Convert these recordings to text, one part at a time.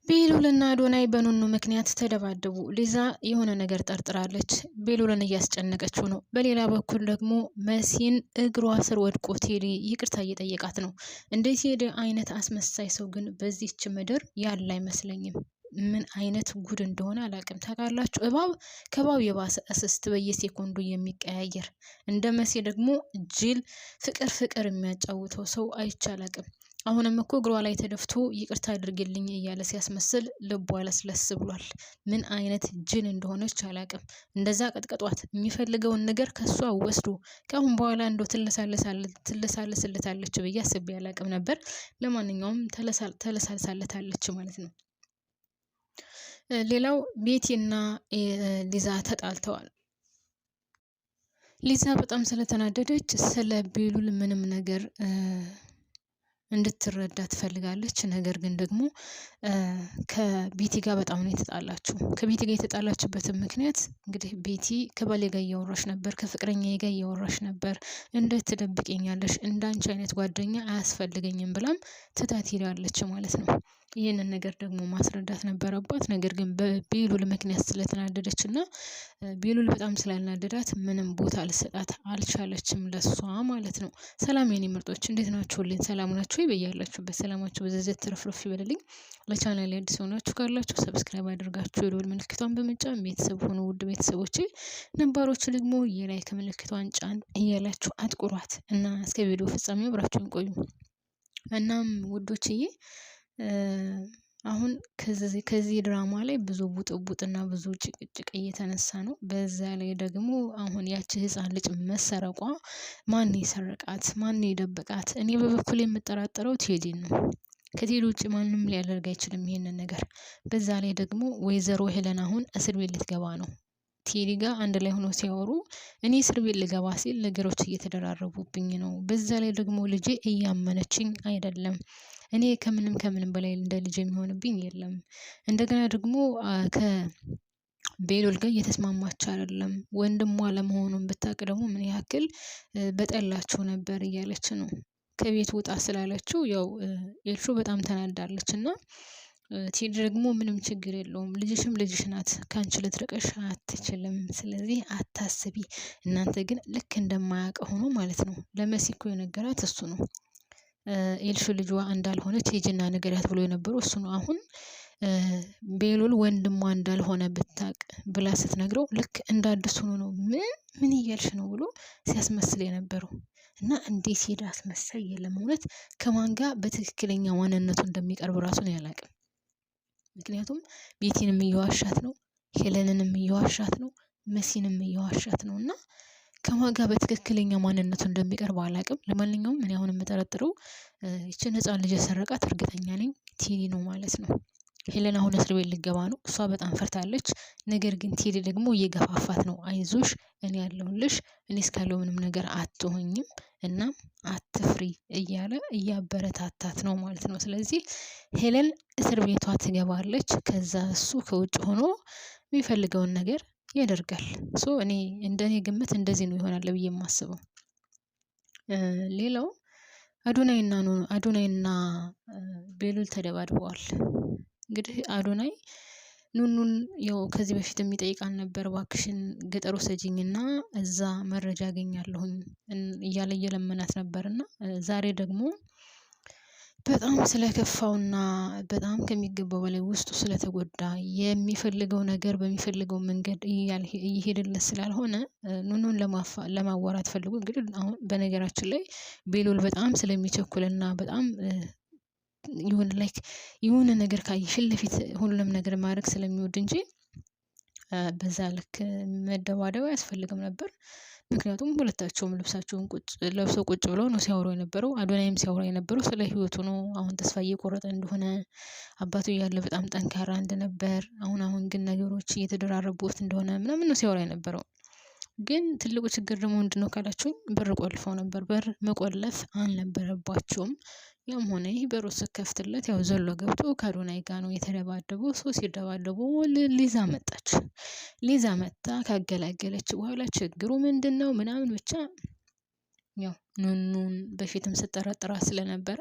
ቤሉልና አዶናይ በኑኑ ምክንያት ተደባደቡ። ሊዛ የሆነ ነገር ጠርጥራለች። ቤሉልን እያስጨነቀችው ነው። በሌላ በኩል ደግሞ መሲን እግሯ ስር ወድቆ ቴዲ ይቅርታ እየጠየቃት ነው። እንደ ቴዲ አይነት አስመሳይ ሰው ግን በዚህች ምድር ያለ አይመስለኝም። ምን አይነት ጉድ እንደሆነ አላውቅም። ታውቃላችሁ፣ እባብ ከባብ የባሰ እስስት በየሴኮንዱ የሚቀያየር እንደ መሲ ደግሞ ጅል ፍቅር ፍቅር የሚያጫውተው ሰው አይቻላቅም። አሁንም እኮ እግሯ ላይ ተደፍቶ ይቅርታ አድርግልኝ እያለ ሲያስመስል ልቧ ለስለስ ብሏል። ምን አይነት ጅን እንደሆነች አላቅም። እንደዛ ቀጥቀጧት የሚፈልገውን ነገር ከሷ ወስዶ ከአሁን በኋላ እንደው ትለሳልስለታለች ብዬ አስቤ አላቅም ነበር። ለማንኛውም ተለሳልሳለታለች ማለት ነው። ሌላው ቤቲና ሊዛ ተጣልተዋል። ሊዛ በጣም ስለተናደደች ስለ ቤሉል ምንም ነገር እንድትረዳ ትፈልጋለች። ነገር ግን ደግሞ ከቤቲ ጋር በጣም ነው የተጣላችው። ከቤቲ ጋር የተጣላችበትን ምክንያት እንግዲህ ቤቲ ከባሌ ጋር እያወራሽ ነበር፣ ከፍቅረኛዬ ጋር እያወራሽ ነበር፣ እንዴት ትደብቀኛለሽ? እንዳንቺ አይነት ጓደኛ አያስፈልገኝም ብላም ትታት ሄዳለች ማለት ነው። ይህንን ነገር ደግሞ ማስረዳት ነበረባት። ነገር ግን በቤሉል ምክንያት ስለተናደደች እና ቤሉል በጣም ስላልናደዳት ምንም ቦታ ልሰጣት አልቻለችም ለሷ ማለት ነው። ሰላም የኔ ምርጦች እንዴት ናችሁልኝ? ሰላም ናችሁ? በያላችሁበት ሰላማችሁ በዘዘት ትርፍርፍ ይበልልኝ። ለቻናሌ አዲስ ሆናችሁ ካላችሁ ሰብስክራይብ አድርጋችሁ የደወል ምልክቷን በመጫን ቤተሰብ ሆኑ። ውድ ቤተሰቦቼ፣ ነባሮቹ ደግሞ የላይክ ምልክቷን ጫን እያላችሁ አጥቁሯት እና እስከ ቪዲዮ ፍጻሜ አብራችሁን ቆዩ። እናም ውዶችዬ አሁን ከዚህ ድራማ ላይ ብዙ ቡጥቡጥና ብዙ ጭቅጭቅ እየተነሳ ነው። በዛ ላይ ደግሞ አሁን ያቺ ህፃን ልጅ መሰረቋ ማን የሰረቃት? ማን የደበቃት? እኔ በበኩል የምጠራጠረው ቴዲን ነው። ከቴዲ ውጭ ማንም ሊያደርግ አይችልም ይሄንን ነገር። በዛ ላይ ደግሞ ወይዘሮ ሄለን አሁን እስር ቤት ልትገባ ነው። ቴዲ ጋር አንድ ላይ ሆኖ ሲያወሩ እኔ እስር ቤት ልገባ ሲል ነገሮች እየተደራረቡብኝ ነው። በዛ ላይ ደግሞ ልጄ እያመነችኝ አይደለም። እኔ ከምንም በላይ እንደ ልጅ የሚሆንብኝ የለም። እንደገና ደግሞ ከቤሉል ጋር እየተስማማች አይደለም። ወንድሟ ለመሆኑን ብታውቅ ደግሞ ምን ያክል በጠላችሁ ነበር እያለች ነው። ከቤት ውጣ ስላለችው ያው ኤልሹ በጣም ተናዳለች እና ቴዲ ደግሞ ምንም ችግር የለውም፣ ልጅሽም ልጅሽ ናት፣ ካንቺ ልትርቅሽ አትችልም፣ ስለዚህ አታስቢ። እናንተ ግን ልክ እንደማያውቅ ሆኖ ማለት ነው። ለመሲኮ የነገራት እሱ ነው። ኤልሹ ልጇ እንዳልሆነች ሂጂና ንገሪያት ብሎ የነበረው እሱ ነው። አሁን ቤሉል ወንድሟ እንዳልሆነ ብታቅ ብላ ስትነግረው ልክ እንዳዲስ ሆኖ ነው ምን እያልሽ ነው ብሎ ሲያስመስል የነበረው እና እንዴት ሄዳ አስመሳይ የለም። እውነት ከማን ጋር በትክክለኛ ማንነቱ እንደሚቀርብ ራሱን ያላቅም። ምክንያቱም ቤቲንም እየዋሻት ነው፣ ሄለንንም እየዋሻት ነው፣ መሲንም እየዋሻት ነው እና ከማን ጋር በትክክለኛ ማንነቱ እንደሚቀርብ አላቅም። ለማንኛውም እኔ አሁን የምጠረጥረው ይችን ህፃን ልጅ የሰረቃት እርግጠኛ ነኝ ቴዲ ነው ማለት ነው። ሄለን አሁን እስር ቤት ልገባ ነው። እሷ በጣም ፈርታለች። ነገር ግን ቴዲ ደግሞ እየገፋፋት ነው። አይዞሽ እኔ ያለሁልሽ፣ እኔ እስካለው ምንም ነገር አትሆኝም እና አትፍሪ እያለ እያበረታታት ነው ማለት ነው። ስለዚህ ሄለን እስር ቤቷ ትገባለች። ከዛ እሱ ከውጭ ሆኖ የሚፈልገውን ነገር ያደርጋል። እኔ እንደኔ ግምት እንደዚህ ነው ይሆናል ብዬ የማስበው። ሌላው አዶናይና ቤሉል ተደባድበዋል። እንግዲህ አዶናይ ኑኑን ያው ከዚህ በፊት የሚጠይቃን ነበር፣ እባክሽን ገጠር ወሰጂኝና እዛ መረጃ አገኛለሁኝ እያለ እየለመናት ነበርና ዛሬ ደግሞ በጣም ስለከፋውና በጣም ከሚገባው በላይ ውስጡ ስለተጎዳ የሚፈልገው ነገር በሚፈልገው መንገድ እየሄደለት ስላልሆነ ኑኑን ለማዋራት ፈልጎ እንግዲህ አሁን በነገራችን ላይ ቤሉል በጣም ስለሚቸኩልና በጣም የሆነ ነገር ካየሽ ለፊት ሁሉንም ነገር ማድረግ ስለሚወድ እንጂ በዛ ልክ መደባደብ አያስፈልግም ነበር። ምክንያቱም ሁለታቸውም ልብሳቸውን ለብሰው ቁጭ ብለው ነው ሲያወሩ የነበረው። አዶናይም ሲያወራ የነበረው ስለ ህይወቱ ነው። አሁን ተስፋ እየቆረጠ እንደሆነ፣ አባቱ እያለ በጣም ጠንካራ እንደነበር፣ አሁን ግን ነገሮች እየተደራረቡት እንደሆነ ምናምን ነው ሲያወራ የነበረው። ግን ትልቁ ችግር ደግሞ ምንድነው ካላችሁኝ፣ በር ቆልፈው ነበር። በር መቆለፍ አልነበረባቸውም። ያም ሆነ ይህ በሩ ስከፍትለት ያው ዘሎ ገብቶ ከአዶናይ ጋር ነው የተደባደበው። ሲደባደቡ ሊዛ መጣች። ሊዛ መጣ ካገላገለች በኋላ ችግሩ ምንድነው ምናምን ብቻ ያው ኑኑን በፊትም ስጠረጥራት ስለነበረ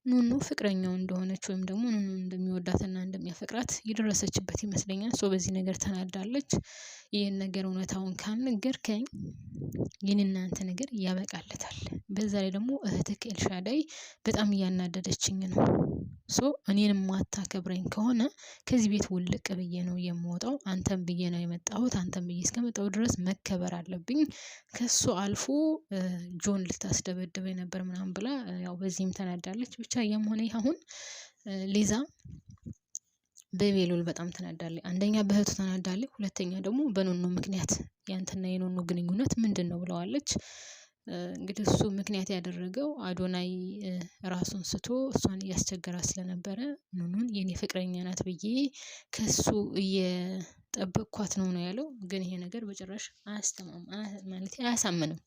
ኑኑ ፍቅረኛው እንደሆነች ወይም ደግሞ ኑኑ እንደሚወዳትና እንደሚያፈቅራት የደረሰችበት ይመስለኛል። በዚህ ነገር ተናዳለች። ይህን ነገር እውነታውን ካልነገርከኝ ይህን አንተ ነገር ያበቃለታል። በዛ ላይ ደግሞ እህትህ ኤልሻዳይ በጣም እያናደደችኝ ነው። እኔን ማታከብረኝ ከሆነ ከዚህ ቤት ውልቅ ብዬ ነው የምወጣው። አንተም ብዬ ነው የመጣሁት። አንተም ብዬ እስከመጣሁ ድረስ መከበር አለብኝ። ከሱ አልፎ ጆን ልታስደበድበኝ ነበር ምናምን ብላ ያው በዚህም ተናዳለች። ብቻ ያም ሆነ ይህ አሁን ሊዛ በቤሉል በጣም ተናዳለች። አንደኛ በእህቱ ተናዳለች፣ ሁለተኛ ደግሞ በኖኖ ምክንያት ያንተና የኖኖ ግንኙነት ምንድነው ብለዋለች። እንግዲህ እሱ ምክንያት ያደረገው አዶናይ ራሱን ስቶ እሷን እያስቸገራት ስለነበረ ኑኑን የኔ ፍቅረኛ ናት ብዬ ከሱ እየጠበቅኳት ነው ያለው። ግን ይሄ ነገር በጭራሽ አያሳምንም።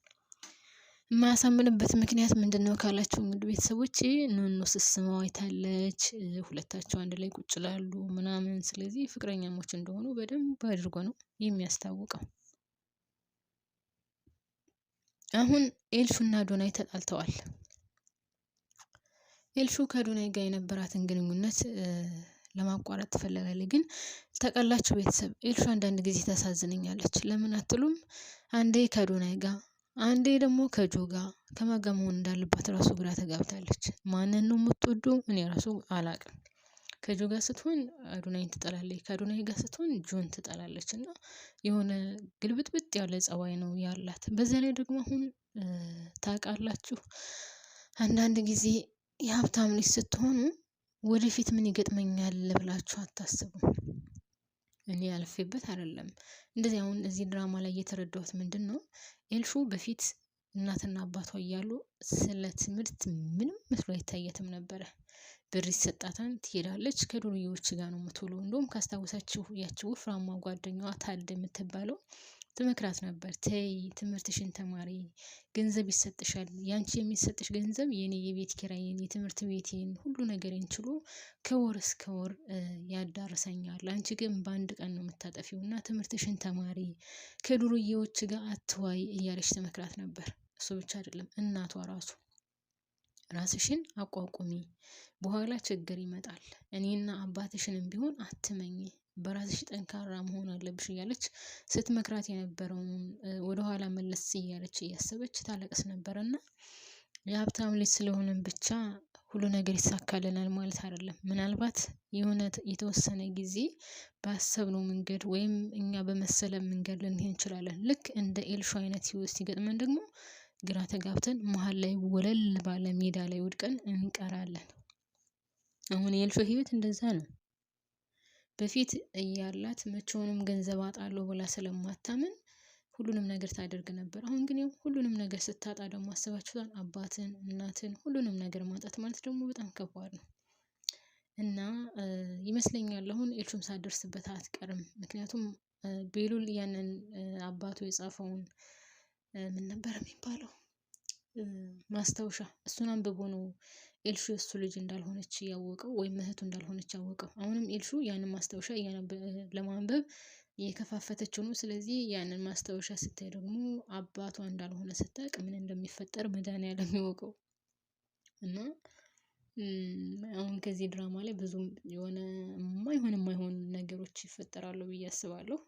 የማያሳምንበት ምክንያት ምንድነው ካላችሁ እንግዲህ ቤተሰቦቼ ኑኑ ስትስመው አይታለች። ሁለታቸው አንድ ላይ ቁጭ ይላሉ ምናምን። ስለዚህ ፍቅረኛሞች እንደሆኑ በደንብ አድርጎ ነው የሚያስታውቀው። አሁን ኤልሹና አዶናይ ተጣልተዋል። ኤልሹ ከአዶናይ ጋር የነበራትን ግንኙነት ለማቋረጥ ትፈልጋለች። ግን ታውቃላችሁ ቤተሰብ ኤልሹ አንዳንድ ጊዜ ታሳዝነኛለች። ለምን አትሉም? አንዴ ከአዶናይ ጋር፣ አንዴ ደግሞ ከጆ ጋር ከማን ጋር መሆን እንዳለባት ራሱ ግራ ተጋብታለች። ማንን ነው የምትወደው? እኔ ራሱ አላቅም። ከጆ ጋር ስትሆን አዶናይን ትጠላለች፣ ከአዶናይ ጋር ስትሆን ጆን ትጠላለች። እና የሆነ ግልብጥብጥ ያለ ጸባይ ነው ያላት። በዚያ ላይ ደግሞ አሁን ታውቃላችሁ አንዳንድ ጊዜ የሀብታም ልጅ ስትሆኑ ወደፊት ምን ይገጥመኛል ብላችሁ አታስቡም። እኔ ያልፌበት አይደለም እንደዚህ። አሁን እዚህ ድራማ ላይ የተረዳሁት ምንድን ነው፣ ኤልሹ በፊት እናትና አባቷ እያሉ ስለ ትምህርት ምንም መስሎ አይታየትም ነበረ። ብር ይሰጣታል፣ ትሄዳለች፣ ከዱርዬዎች ጋር ነው የምትውለው። እንደውም ካስታወሳችሁ ያቺ ወፍራማ ጓደኛዋ ታድ የምትባለው ትመክራት ነበር። ተይ ትምህርትሽን ተማሪ፣ ገንዘብ ይሰጥሻል። ያንቺ የሚሰጥሽ ገንዘብ የኔ የቤት ኪራይን፣ የትምህርት ቤቴን፣ ሁሉ ነገሬን ችሎ ከወር እስከ ወር ያዳርሰኛል። አንቺ ግን በአንድ ቀን ነው የምታጠፊው እና ትምህርትሽን ተማሪ፣ ከዱርዬዎች ጋር አትዋይ እያለች ትመክራት ነበር። እሱ ብቻ አይደለም እናቷ ራስሽን አቋቁሚ፣ በኋላ ችግር ይመጣል። እኔና አባትሽንም ቢሆን አትመኝ፣ በራስሽ ጠንካራ መሆን አለብሽ እያለች ስትመክራት የነበረውን ወደኋላ መለስ እያለች እያሰበች ታለቅስ ነበርና የሀብታም ልጅ ስለሆነን ብቻ ሁሉ ነገር ይሳካልናል ማለት አይደለም። ምናልባት የሆነ የተወሰነ ጊዜ ባሰብነው መንገድ ወይም እኛ በመሰለ መንገድ ልንሄድ እንችላለን። ልክ እንደ ኤልሹ አይነት ህይወት ሲገጥመን ደግሞ ግራ ተጋብተን መሀል ላይ ወለል ባለ ሜዳ ላይ ወድቀን እንቀራለን። አሁን የኤልሹ ህይወት እንደዛ ነው። በፊት እያላት መቼውንም ገንዘብ አጣለሁ ብላ ስለማታምን ሁሉንም ነገር ታደርግ ነበር። አሁን ግን ያው ሁሉንም ነገር ስታጣ ደግሞ አስባችሁታል? አባትን፣ እናትን፣ ሁሉንም ነገር ማጣት ማለት ደግሞ በጣም ከባድ ነው። እና ይመስለኛል አሁን ኤልሹም ሳትደርስበት አትቀርም። ምክንያቱም ቤሉል ያንን አባቱ የጻፈውን ምን ነበር የሚባለው ማስታወሻ፣ እሱን አንብቦ ነው ኤልሹ የእሱ ልጅ እንዳልሆነች ያወቀው ወይም እህቱ እንዳልሆነች ያወቀው። አሁንም ኤልሹ ያንን ማስታወሻ ለማንበብ የከፋፈተችው ነው። ስለዚህ ያንን ማስታወሻ ስታይ ደግሞ አባቷ እንዳልሆነ ስታውቅ ምን እንደሚፈጠር መድኃኒዓለም የሚወቀው። እና አሁን ከዚህ ድራማ ላይ ብዙም የሆነ የማይሆን ነገሮች ይፈጠራሉ ብዬ አስባለሁ።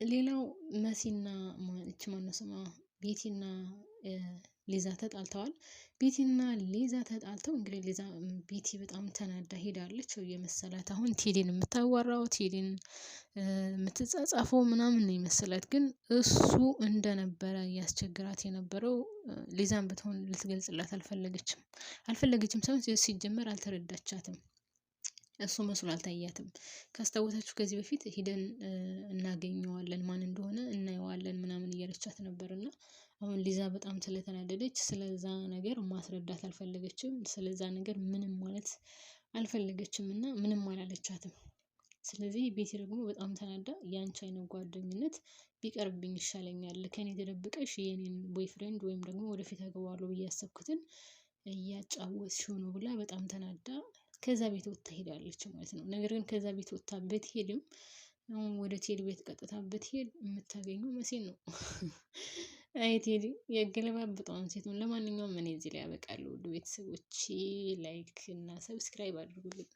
ሌላው መሲና ማነው ስሟ ቤቲና ሊዛ ተጣልተዋል። ቤቲና ሊዛ ተጣልተው እንግዲህ ቤቲ በጣም ተናዳ ሄዳለች። የመሰላት አሁን ቴዲን የምታዋራው ቴዲን የምትጻጻፈው ምናምን ነው የመሰላት። ግን እሱ እንደነበረ ያስቸግራት የነበረው ሊዛን ብትሆን ልትገልጽላት አልፈለገችም ሳይሆን ሲጀመር አልተረዳቻትም። እሱ መስሎ አልታያትም። ካስታወሳችሁ ከዚህ በፊት ሂደን እናገኘዋለን፣ ማን እንደሆነ እናየዋለን ምናምን እያለቻት ነበርና አሁን ሊዛ በጣም ስለተናደደች ስለዛ ነገር ማስረዳት አልፈለገችም። ስለዛ ነገር ምንም ማለት አልፈለገችም እና ምንም አላለቻትም። ስለዚህ ቤቲ ደግሞ በጣም ተናዳ ያንቺ አይነት ጓደኝነት ቢቀርብኝ ይሻለኛል፣ ከኔ ተደብቀሽ የኔን ቦይፍሬንድ ወይም ደግሞ ወደፊት አገባዋለሁ ብዬ ያሰብኩትን እያጫወትሽው ነው ብላ በጣም ተናዳ ከዛ ቤት ወጥታ ሄዳለች ማለት ነው። ነገር ግን ከዛ ቤት ወጥታ ብትሄድም አሁን ወደ ቴዲ ቤት ቀጥታ ብትሄድ የምታገኘው መሲን ነው። አይ ቴዲ የገለባበጠውን ሴቱን። ለማንኛውም እኔ እዚህ ላይ ያበቃለሁ። ውድ ቤተሰቦቼ ላይክ እና ሰብስክራይብ አድርጉልኝ።